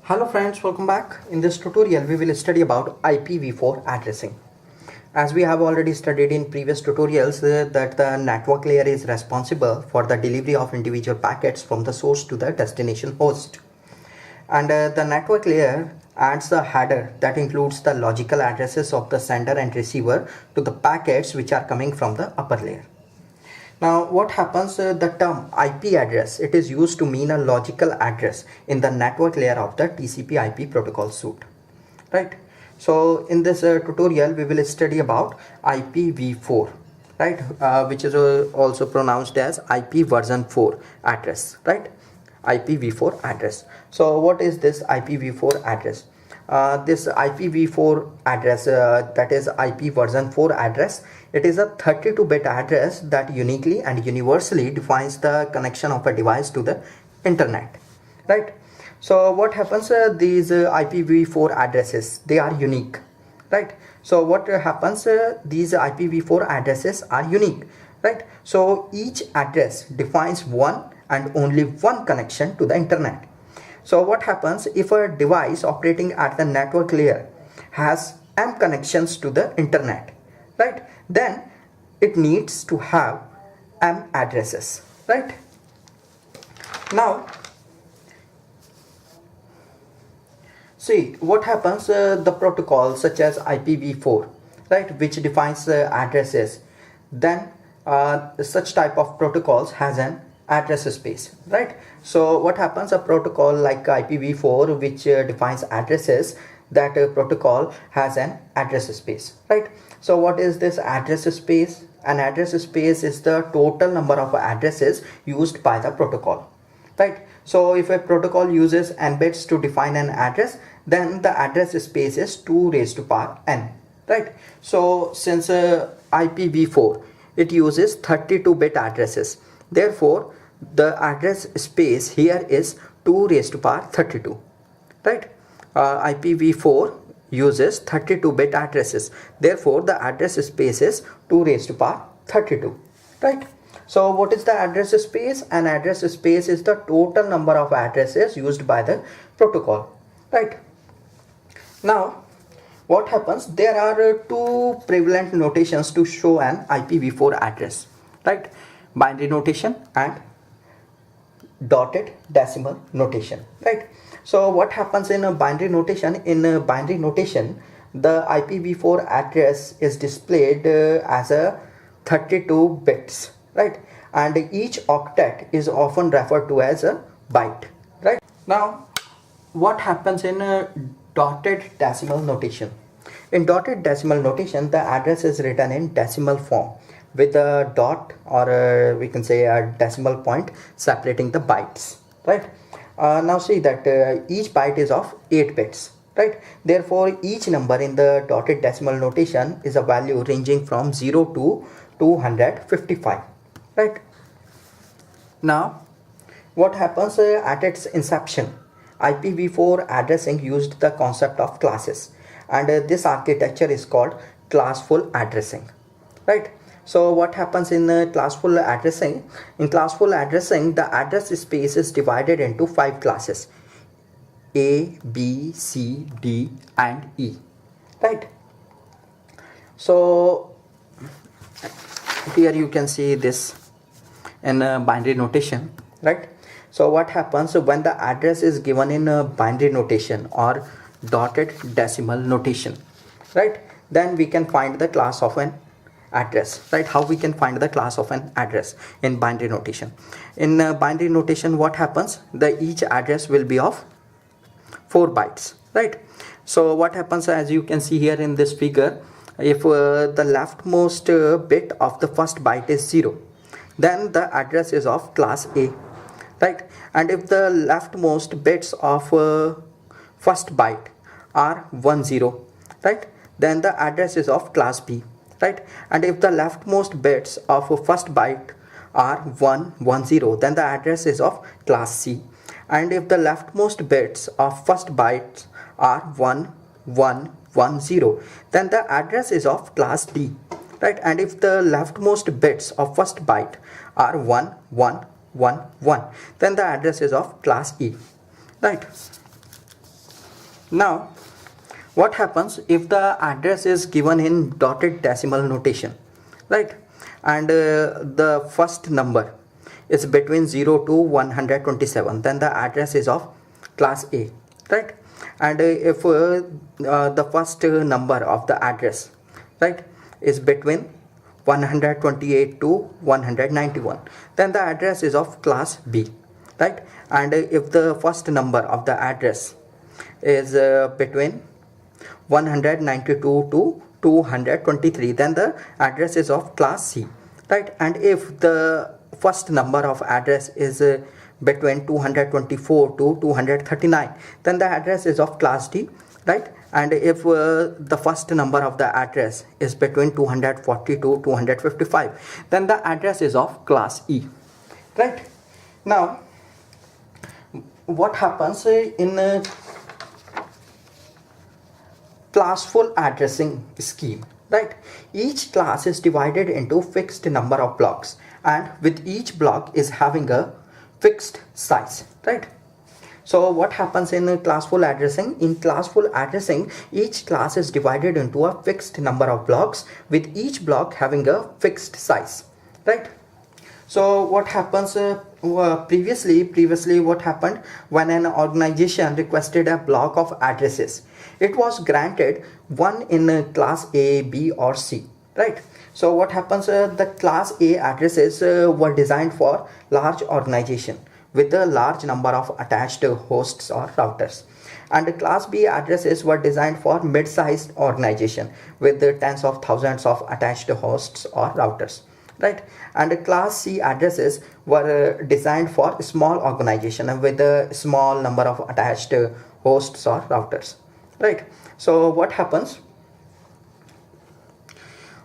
Hello friends, welcome back. In this tutorial we will study about Ipv4 addressing. As we have already studied in previous tutorials that the network layer is responsible for the delivery of individual packets from the source to the destination host. And the network layer adds a header that includes the logical addresses of the sender and receiver to the packets which are coming from the upper layer. Now what happens, the term IP address, it is used to mean a logical address in the network layer of the TCP IP protocol suite, right? So in this tutorial we will study about Ipv4, right, which is also pronounced as IP version 4 address, right? Ipv4 address. So what is this Ipv4 address? This Ipv4 address, that is IP version 4 address, it is a 32-bit address that uniquely and universally defines the connection of a device to the internet, right? So what happens, these Ipv4 addresses, they are unique, right? So what happens, these Ipv4 addresses are unique, right? So each address defines one and only one connection to the internet. So what happens if a device operating at the network layer has m connections to the internet, right? Then it needs to have m addresses, right? Now see what happens, the protocol such as Ipv4, right, which defines addresses, then such type of protocols has an address space, right? So what happens, a protocol like Ipv4 which defines addresses, that protocol has an address space, right? So what is this address space? An address space is the total number of addresses used by the protocol, right? So if a protocol uses n bits to define an address, then the address space is 2 raised to power n, right? So since Ipv4, it uses 32-bit addresses, therefore the address space here is 2 raised to power 32, right? Ipv4 uses 32-bit addresses, therefore the address space is 2 raised to power 32, right? So what is the address space? An address space is the total number of addresses used by the protocol, right? Now what happens, there are two prevalent notations to show an Ipv4 address, right? Binary notation and dotted decimal notation, right? So what happens in a binary notation? In a binary notation, the Ipv4 address is displayed as a 32 bits, right? And each octet is often referred to as a byte, right? Now what happens in a dotted decimal notation? In dotted decimal notation, the address is written in decimal form with a dot, or we can say a decimal point separating the bytes, right? Now see that each byte is of 8 bits, right? Therefore each number in the dotted decimal notation is a value ranging from 0 to 255, right? Now what happens, at its inception, Ipv4 addressing used the concept of classes, and this architecture is called classful addressing, right? So what happens in classful addressing? In classful addressing, the address space is divided into 5 classes: A, B, C, D and E, right? So here you can see this in binary notation, right? So what happens when the address is given in a binary notation or dotted decimal notation, right? Then we can find the class of an address, right? How we can find the class of an address in binary notation? In binary notation, what happens, the each address will be of 4 bytes, right? So what happens, as you can see here in this figure, if the leftmost bit of the first byte is 0, then the address is of class A, right? And if the leftmost bits of first byte are 10, right, then the address is of class B, right? And if the leftmost bits of first byte are 110, then the address is of class C. And if the leftmost bits of first bytes are 1110, then the address is of class D, right? And if the leftmost bits of first byte are 1111, then the address is of class E, right? Now what happens if the address is given in dotted decimal notation, right? And the first number is between 0 to 127, then the address is of class A, right? And if the first number of the address, right, is between 128 to 191, then the address is of class B, right? And if the first number of the address is between 192 to 223, then the address is of class C, right? And if the first number of address is between 224 to 239, then the address is of class D, right? And if the first number of the address is between 240 to 255, then the address is of class E, right? Now what happens in classful addressing scheme, right? Each class is divided into fixed number of blocks, and with each block is having a fixed size, right? So what happens in classful addressing? In classful addressing, each class is divided into a fixed number of blocks, with each block having a fixed size, right? So what happens previously what happened when an organization requested a block of addresses, it was granted one in class A, B or C, right? So what happens, the class A addresses were designed for large organization with a large number of attached hosts or routers, and the class B addresses were designed for mid-sized organization with tens of thousands of attached hosts or routers, right? And the class C addresses were designed for small organization with a small number of attached hosts or routers, right? So what happens,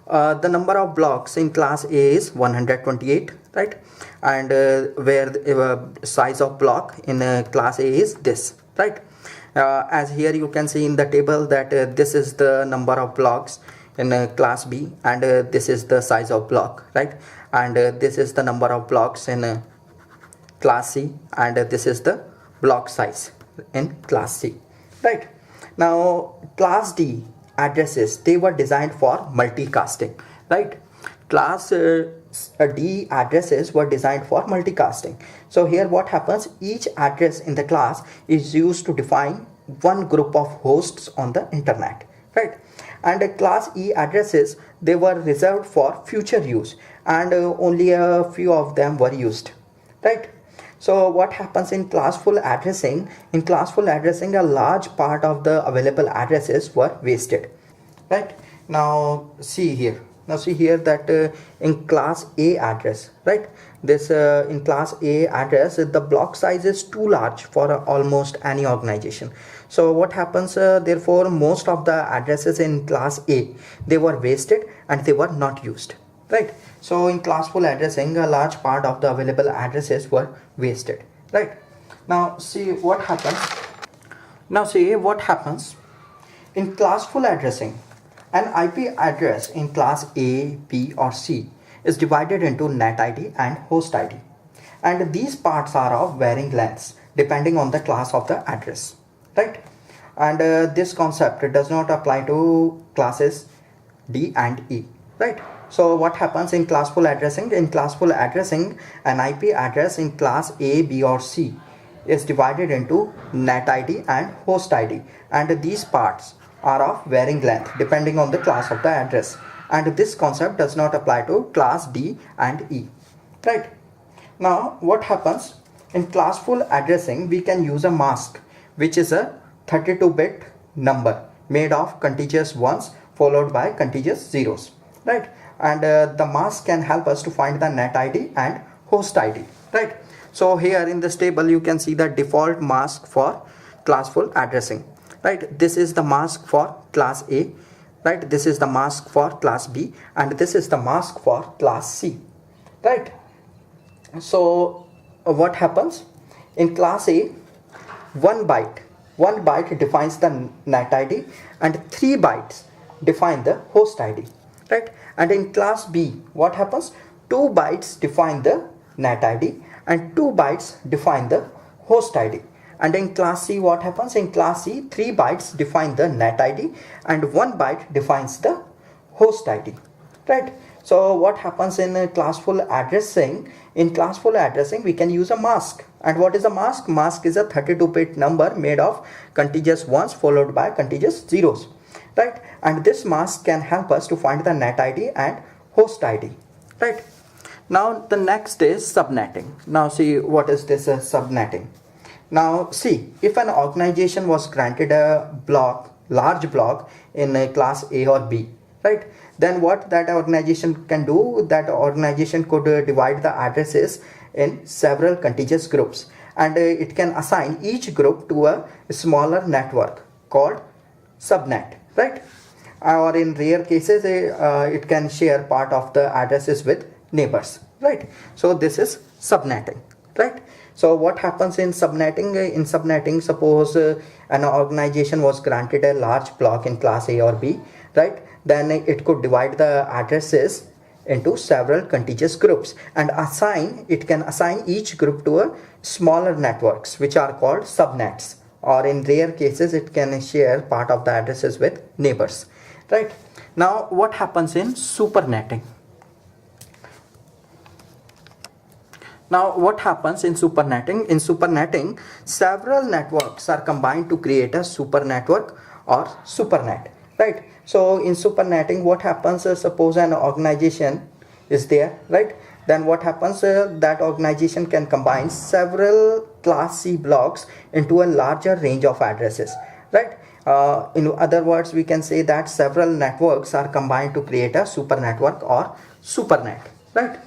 the number of blocks in class A is 128, right? And where the size of block in class A is this, right? As here you can see in the table that this is the number of blocks in class B, and this is the size of block, right? And this is the number of blocks in class C, and this is the block size in class C, right? Now class D addresses, they were designed for multicasting, right? Class D addresses were designed for multicasting. So here what happens, each address in the class is used to define one group of hosts on the internet, right? And class E addresses, they were reserved for future use, and only a few of them were used, right? So what happens in classful addressing? In classful addressing, a large part of the available addresses were wasted, right? Now see here that in class A address, right, this in class A address, the block size is too large for almost any organization. So what happens, therefore most of the addresses in class A, they were wasted and they were not used, right? So in classful addressing, a large part of the available addresses were wasted, right? Now see what happens in classful addressing. An IP address in class A, B or C is divided into net ID and host ID, and these parts are of varying lengths depending on the class of the address, right? And this concept does not apply to classes D and E, right? So what happens in classful addressing? In classful addressing, an IP address in class A, B or C is divided into net ID and host ID, and these parts are of varying length depending on the class of the address, and this concept does not apply to class D and E, right? Now what happens in classful addressing? We can use a mask, which is a 32-bit number made of contiguous ones followed by contiguous zeros, right? And the mask can help us to find the net ID and host ID, right? So here in this table you can see the default mask for classful addressing, right? This is the mask for class A, right? This is the mask for class B, and this is the mask for class C, right? So what happens in class A? One byte defines the net ID, and 3 bytes define the host ID, right? And in class B, what happens? 2 bytes define the net ID and 2 bytes define the host ID, And in class C, what happens? In class C, 3 bytes define the net ID and 1 byte defines the host ID, right? So what happens in classful addressing? In classful addressing, we can use a mask. And what is a mask? Mask is a 32-bit number made of contiguous ones followed by contiguous zeros, right? And this mask can help us to find the net ID and host ID, right? Now the next is subnetting. Now see, what is this subnetting? Now see, if an organization was granted a large block in class A or B, right, then what that organization can do, that organization could divide the addresses in several contiguous groups, and it can assign each group to a smaller network called subnet, right? Or in rare cases, it can share part of the addresses with neighbors, right? So this is subnetting, right? So what happens in subnetting? In subnetting, suppose an organization was granted a large block in class A or B, right? Then it could divide the addresses into several contiguous groups and it can assign each group to a smaller networks, which are called subnets, or in rare cases it can share part of the addresses with neighbors, right? Now what happens in supernetting? Now what happens in supernetting? In supernetting, several networks are combined to create a super network or supernet, right? So in supernetting, what happens? Suppose an organization is there, right? Then what happens? That organization can combine several class C blocks into a larger range of addresses, right? In other words, we can say that several networks are combined to create a super network or supernet, right?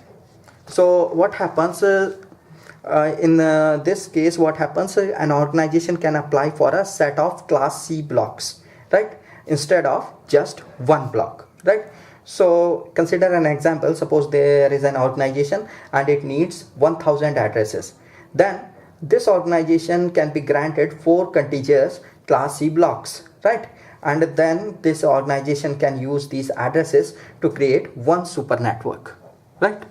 So what happens in this case? What happens? An organization can apply for a set of class C blocks, right, instead of just one block, right? So consider an example. Suppose there is an organization and it needs 1000 addresses. Then this organization can be granted 4 contiguous class C blocks, right? And then this organization can use these addresses to create one super network, right?